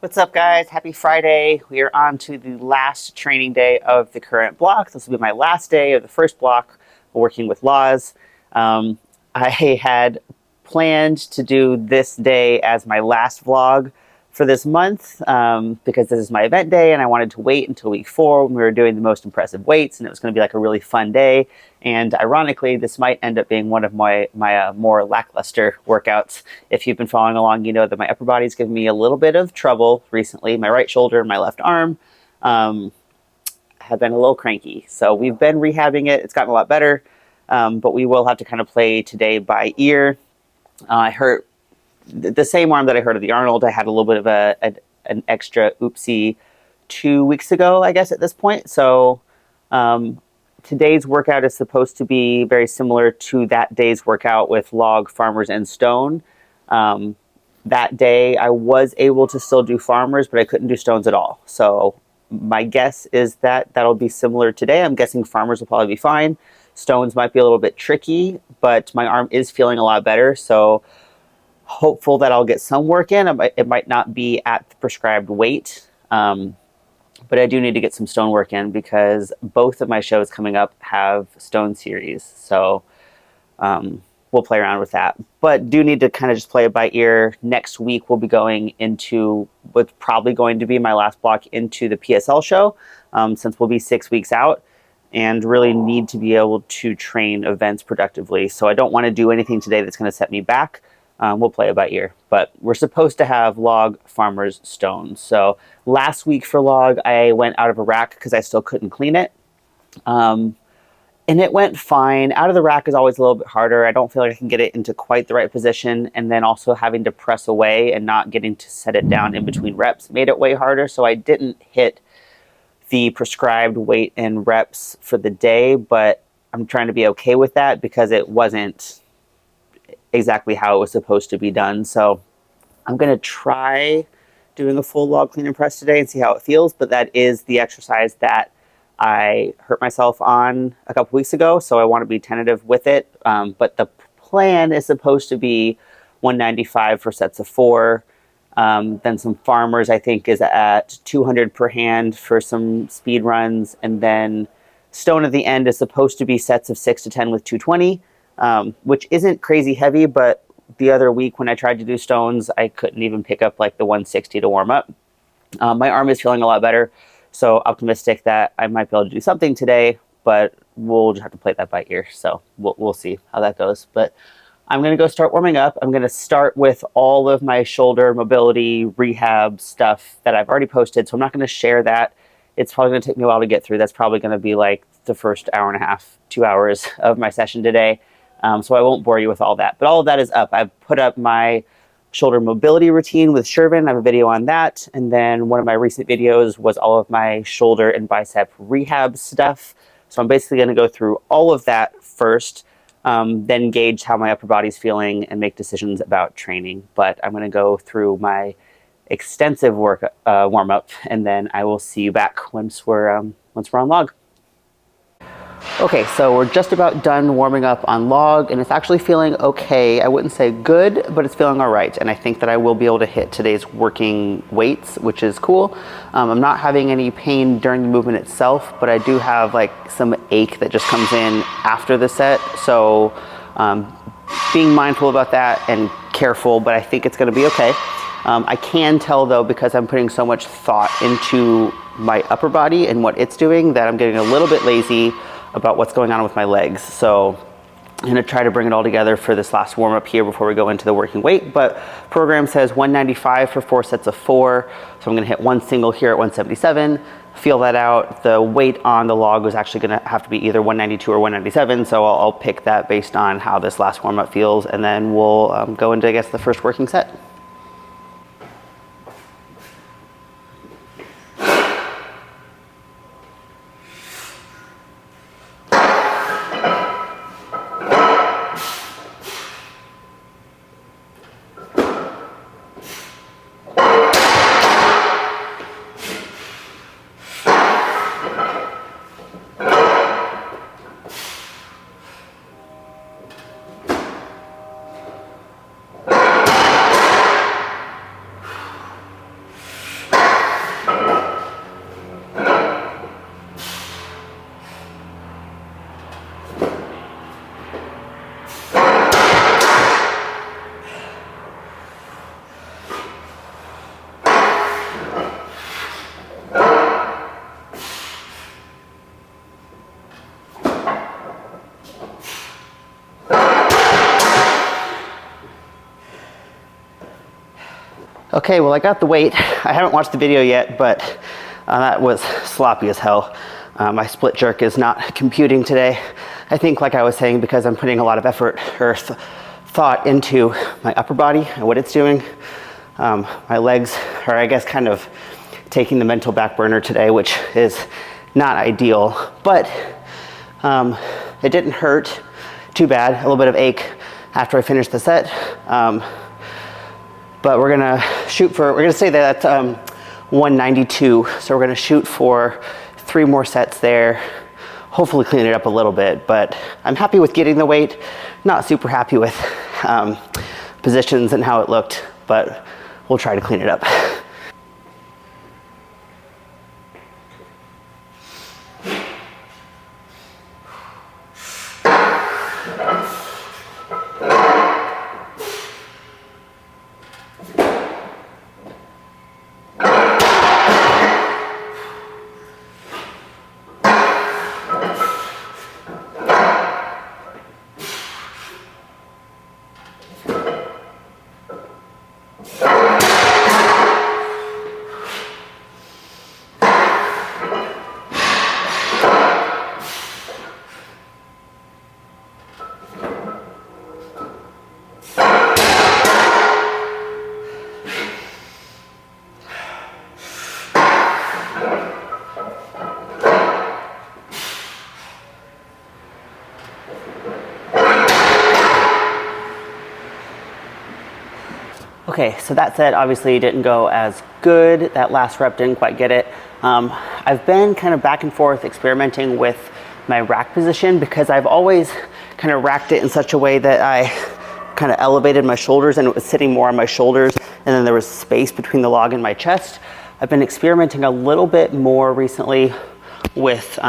What's up, guys? Happy Friday. We are on to the last training day of the current block. This will be my last day of the first block working with laws. I had planned to do this day as my last vlog for this month because this is my event day and I wanted to wait until week 4 when we were doing the most impressive weights and it was going to be like a really fun day. And ironically, this might end up being one of my more lackluster workouts. If you've been following along, you know that my upper body's given me a little bit of trouble recently. My right shoulder and my left arm have been a little cranky. So we've been rehabbing it. It's gotten a lot better, but we will have to kind of play today by ear. I hurt the same arm that I hurt at the Arnold. I had a little bit of an extra oopsie 2 weeks ago, I guess, at this point. So today's workout is supposed to be very similar to that day's workout with log, farmers, and stone. That day I was able to still do farmers, but I couldn't do stones at all. So my guess is that that'll be similar today. I'm guessing farmers will probably be fine. Stones might be a little bit tricky, but my arm is feeling a lot better. So hopeful that I'll get some work in. It might not be at the prescribed weight, but I do need to get some stone work in because both of my shows coming up have stone series. So we'll play around with that. But do need to kind of just play it by ear. Next week we'll be going into what's probably going to be my last block into the PSL show, since we'll be 6 weeks out and really need to be able to train events productively. So I don't want to do anything today that's going to set me back. We'll play it by ear, but we're supposed to have log, farmers, stones. So last week for log, I went out of a rack because I still couldn't clean it. And it went fine. Out of the rack is always a little bit harder. I don't feel like I can get it into quite the right position. And then also having to press away and not getting to set it down in between reps made it way harder. So I didn't hit the prescribed weight and reps for the day, but I'm trying to be okay with that because it wasn't exactly how it was supposed to be done. So I'm going to try doing a full log clean and press today and see how it feels, but that is the exercise that I hurt myself on a couple weeks ago, so I want to be tentative with it. But the plan is supposed to be 195 for sets of 4. Then some farmers, I think, is at 200 per hand for some speed runs, and then stone at the end is supposed to be sets of 6 to 10 with 220. Which isn't crazy heavy, but the other week when I tried to do stones, I couldn't even pick up like the 160 to warm up. My arm is feeling a lot better, so optimistic that I might be able to do something today, but we'll just have to play that by ear. So we'll see how that goes. But I'm going to go start warming up. I'm going to start with all of my shoulder mobility rehab stuff that I've already posted, so I'm not going to share that. It's probably going to take me a while to get through. That's probably going to be like the first hour and a half, 2 hours of my session today. So I won't bore you with all that, but all of that is up. I've put up my shoulder mobility routine with Shervin. I have a video on that. And then one of my recent videos was all of my shoulder and bicep rehab stuff. So I'm basically going to go through all of that first, then gauge how my upper body's feeling and make decisions about training. But I'm going to go through my extensive work warm up, and then I will see you back once we're on log. Okay, so we're just about done warming up on log, and it's actually feeling okay. I wouldn't say good, but it's feeling all right, and I think that I will be able to hit today's working weights, which is cool. I'm not having any pain during the movement itself, but I do have like some ache that just comes in after the set, so being mindful about that and careful, but I think it's going to be okay. I can tell, though, because I'm putting so much thought into my upper body and what it's doing, that I'm getting a little bit lazy about what's going on with my legs. So I'm gonna try to bring it all together for this last warm up here before we go into the working weight. But program says 195 for 4 sets of 4. So I'm gonna hit one single here at 177, feel that out. The weight on the log was actually gonna have to be either 192 or 197. So I'll pick that based on how this last warm up feels. And then we'll go into, I guess, the first working set. Okay, well I got the weight. I haven't watched the video yet, but that was sloppy as hell. My split jerk is not computing today. I think, like I was saying, because I'm putting a lot of effort or thought into my upper body and what it's doing. My legs are, I guess, kind of taking the mental back burner today, which is not ideal, but it didn't hurt too bad. A little bit of ache after I finished the set. But we're gonna shoot for, we're gonna say that that's 192. So we're gonna shoot for 3 more sets there. Hopefully clean it up a little bit, but I'm happy with getting the weight. Not super happy with positions and how it looked, but we'll try to clean it up. Okay, so that set obviously didn't go as good. That last rep didn't quite get it. I've been kind of back and forth experimenting with my rack position because I've always kind of racked it in such a way that I kind of elevated my shoulders and it was sitting more on my shoulders, and then there was space between the log and my chest. I've been experimenting a little bit more recently with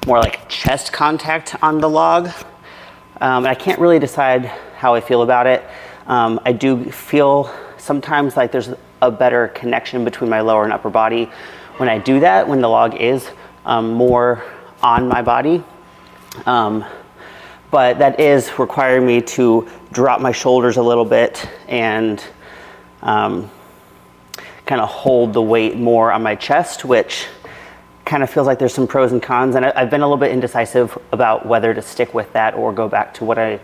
more like chest contact on the log. And I can't really decide how I feel about it. I do feel sometimes like there's a better connection between my lower and upper body when I do that, when the log is more on my body. But that is requiring me to drop my shoulders a little bit and kind of hold the weight more on my chest, which kind of feels like there's some pros and cons. And I've been a little bit indecisive about whether to stick with that or go back to what I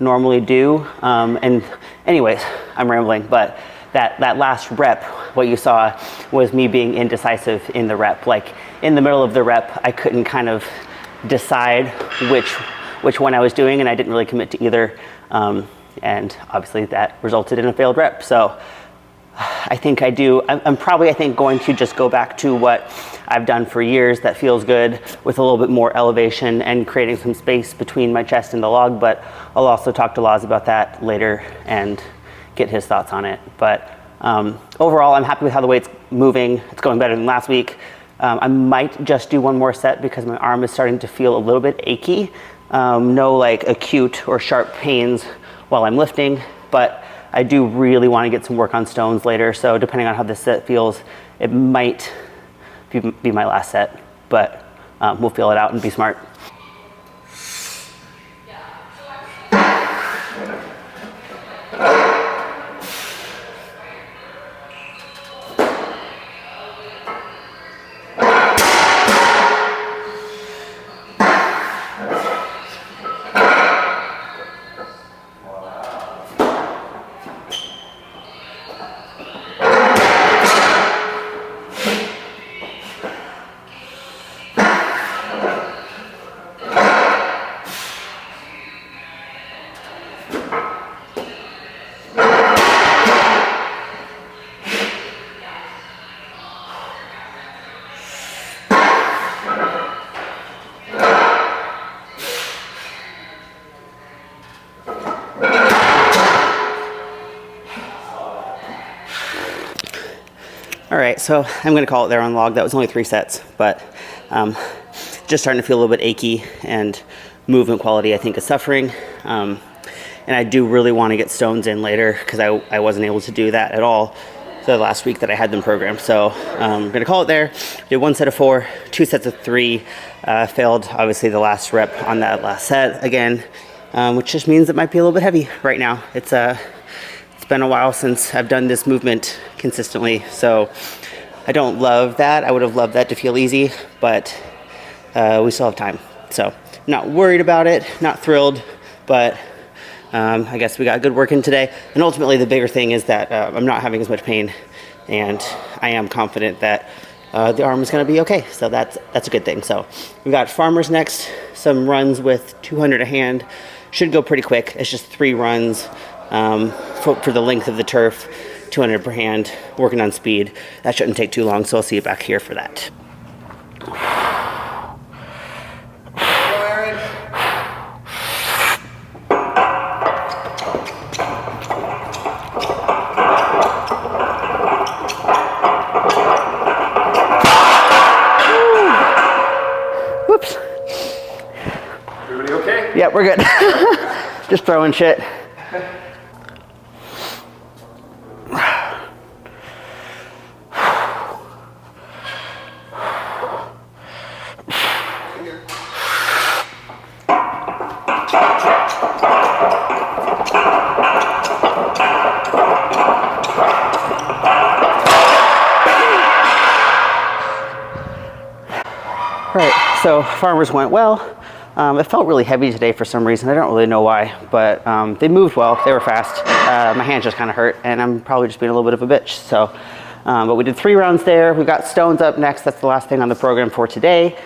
normally do. And anyways, I'm rambling, but that last rep, what you saw was me being indecisive in the rep. Like in the middle of the rep, I couldn't kind of decide which one I was doing, and I didn't really commit to either. And obviously that resulted in a failed rep. So I think I'm probably, I think, going to just go back to what I've done for years that feels good, with a little bit more elevation and creating some space between my chest and the log. But I'll also talk to Laz about that later and get his thoughts on it. But overall, I'm happy with how the weight's moving. It's going better than last week. I might just do one more set because my arm is starting to feel a little bit achy. No like acute or sharp pains while I'm lifting, but I do really want to get some work on stones later. So depending on how this set feels, it might be my last set, but we'll feel it out and be smart. All right, so I'm gonna call it there on log. That was only 3 sets, but just starting to feel a little bit achy, and movement quality I think is suffering. And I do really want to get stones in later because I wasn't able to do that at all the last week that I had them programmed. So I'm gonna call it there. Did 1 set of 4, 2 sets of 3. Failed obviously the last rep on that last set again, which just means it might be a little bit heavy right now. It's been a while since I've done this movement consistently, so I don't love that. I would have loved that to feel easy, but we still have time. So not worried about it, not thrilled, but I guess we got good work in today. And ultimately the bigger thing is that I'm not having as much pain, and I am confident that the arm is going to be okay. So that's a good thing. So we got farmers next, some runs with 200 a hand. Should go pretty quick. It's just 3 runs for the length of the turf, 200 per hand, working on speed. That shouldn't take too long, so I'll see you back here for that. Whoops. Everybody okay? Yeah, we're good. Just throwing shit. Right, so farmers went well. It felt really heavy today for some reason. I don't really know why, but they moved well. They were fast. My hand just kind of hurt, and I'm probably just being a little bit of a bitch. So, but we did 3 rounds there. We've got stones up next. That's the last thing on the program for today.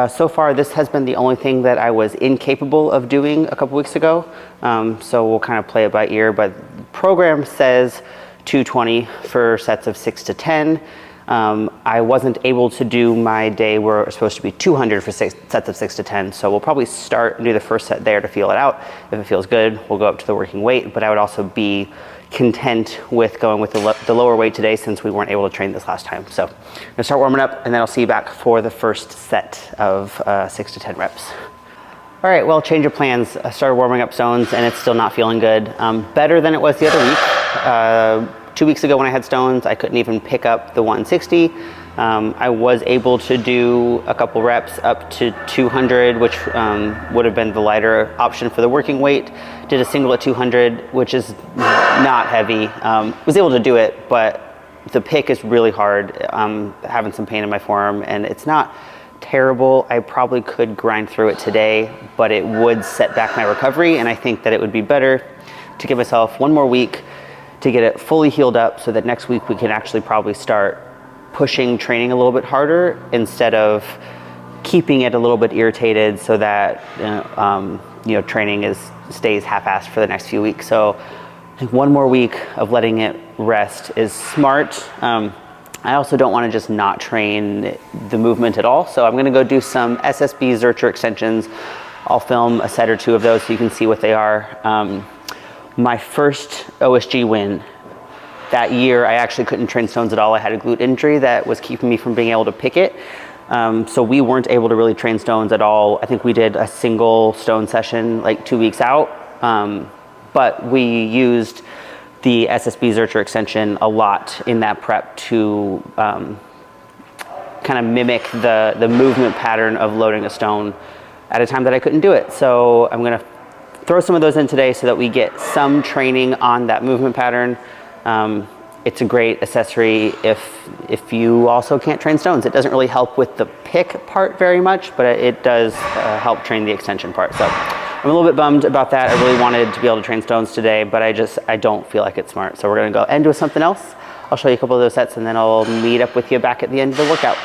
So far, this has been the only thing that I was incapable of doing a couple weeks ago. So we'll kind of play it by ear, but the program says 220 for sets of 6 to 10. I wasn't able to do my day where it was supposed to be 200 for sets of 6 to 10, so we'll probably start and do the first set there to feel it out. If it feels good, we'll go up to the working weight, but I would also be content with going with the lower weight today since we weren't able to train this last time. So I'm gonna start warming up, and then I'll see you back for the first set of 6 to 10 reps. All right, well, change of plans. I started warming up stones, and it's still not feeling good. Better than it was the other week. 2 weeks ago when I had stones, I couldn't even pick up the 160. I was able to do a couple reps up to 200, which would have been the lighter option for the working weight. Did a single at 200, which is not heavy. Was able to do it, but the pick is really hard. I'm having some pain in my forearm, and it's not terrible. I probably could grind through it today, but it would set back my recovery, and I think that it would be better to give myself 1 more week to get it fully healed up so that next week we can actually probably start pushing training a little bit harder instead of keeping it a little bit irritated so that training stays half-assed for the next few weeks. So I think 1 more week of letting it rest is smart. I also don't want to just not train the movement at all, so I'm going to go do some SSB Zercher extensions. I'll film a set or 2 of those so you can see what they are. My first OSG win that year, I actually couldn't train stones at all. I had a glute injury that was keeping me from being able to pick it. So we weren't able to really train stones at all. I think we did a single stone session like 2 weeks out, but we used the SSB Zercher extension a lot in that prep to kind of mimic the movement pattern of loading a stone at a time that I couldn't do it. So I'm gonna throw some of those in today so that we get some training on that movement pattern. It's a great accessory if you also can't train stones. It doesn't really help with the pick part very much, but it does help train the extension part. So I'm a little bit bummed about that. I really wanted to be able to train stones today, but I don't feel like it's smart. So we're gonna go and do something else. I'll show you a couple of those sets, and then I'll meet up with you back at the end of the workout.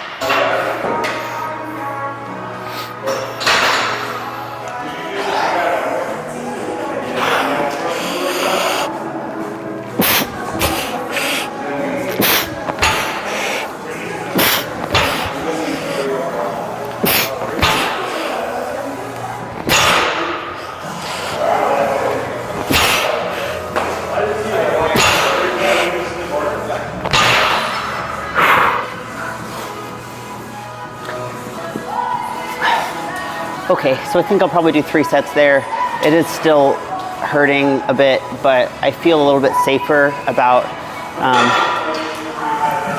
Okay, so I think I'll probably do 3 sets there. It is still hurting a bit, but I feel a little bit safer about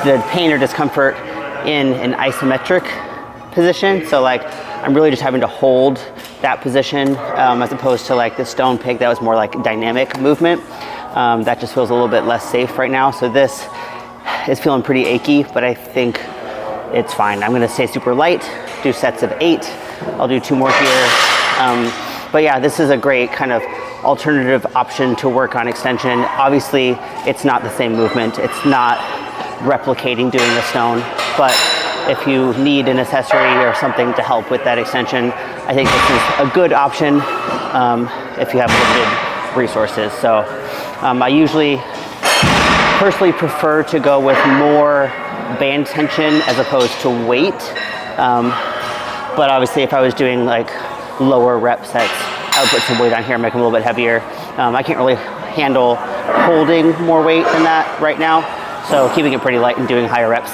the pain or discomfort in an isometric position. So like, I'm really just having to hold that position as opposed to like the stone pick that was more like dynamic movement. that just feels a little bit less safe right now. So this is feeling pretty achy, but I think it's fine. I'm gonna stay super light, do sets of 8. I'll do 2 more here. But yeah, this is a great kind of alternative option to work on extension. Obviously, it's not the same movement. It's not replicating doing the stone, but if you need an accessory or something to help with that extension, I think this is a good option if you have limited resources. So I usually personally prefer to go with more band tension as opposed to weight. But obviously if I was doing like lower rep sets, I would put some weight on here, make them a little bit heavier. I can't really handle holding more weight than that right now. So keeping it pretty light and doing higher reps.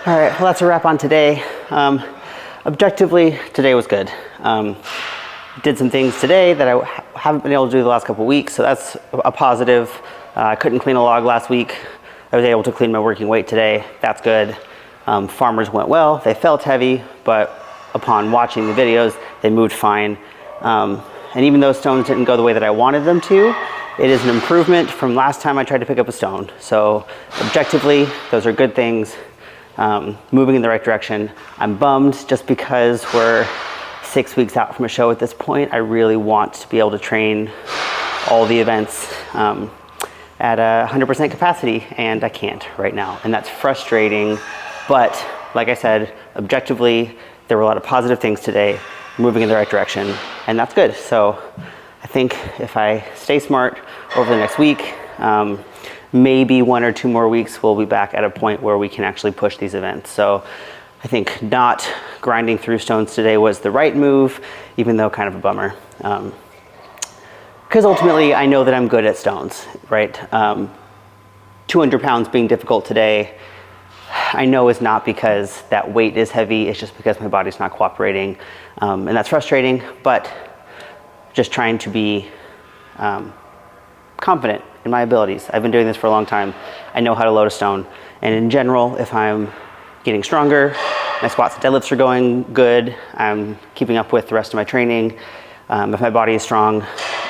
All right, well, that's a wrap on today. Objectively, today was good. Did some things today that I haven't been able to do the last couple of weeks, so that's a positive. I couldn't clean a log last week. I was able to clean my working weight today. That's good. Farmers went well. They felt heavy, but upon watching the videos, they moved fine. And even though stones didn't go the way that I wanted them to, it is an improvement from last time I tried to pick up a stone. So objectively, those are good things. Moving in the right direction. I'm bummed just because we're 6 weeks out from a show at this point. I really want to be able to train all the events at 100% capacity, and I can't right now. And that's frustrating, but like I said, objectively, there were a lot of positive things today, moving in the right direction, and that's good. So I think if I stay smart over the next week, maybe 1 or 2 more weeks, we'll be back at a point where we can actually push these events. So I think not grinding through stones today was the right move, even though kind of a bummer. Because ultimately I know that I'm good at stones, right? 200 pounds being difficult today, I know is not because that weight is heavy, it's just because my body's not cooperating. And that's frustrating, but just trying to be confident in my abilities. I've been doing this for a long time. I know how to load a stone. And in general, if I'm getting stronger, my squats and deadlifts are going good, I'm keeping up with the rest of my training, if my body is strong,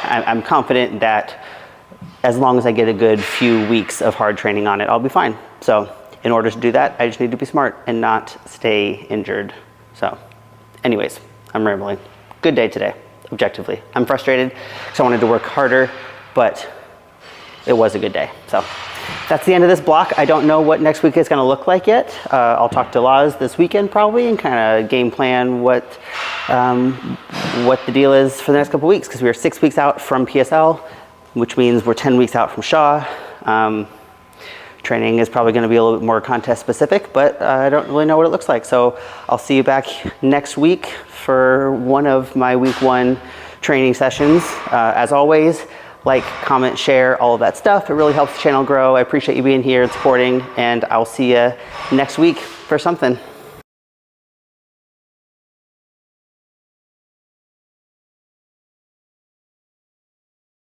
I'm confident that as long as I get a good few weeks of hard training on it, I'll be fine. So in order to do that, I just need to be smart and not stay injured. So anyways, I'm rambling. Good day today, objectively. I'm frustrated because I wanted to work harder, but it was a good day. So that's the end of this block. I don't know what next week is going to look like yet. I'll talk to Laz this weekend probably and kind of game plan what the deal is for the next couple weeks, because we are 6 weeks out from PSL, which means we're 10 weeks out from Shaw. Training is probably going to be a little bit more contest specific, but I don't really know what it looks like. So I'll see you back next week for one of my week 1 training sessions. As always, like, comment, share, all of that stuff. It really helps the channel grow. I appreciate you being here and supporting, and I'll see you next week for something.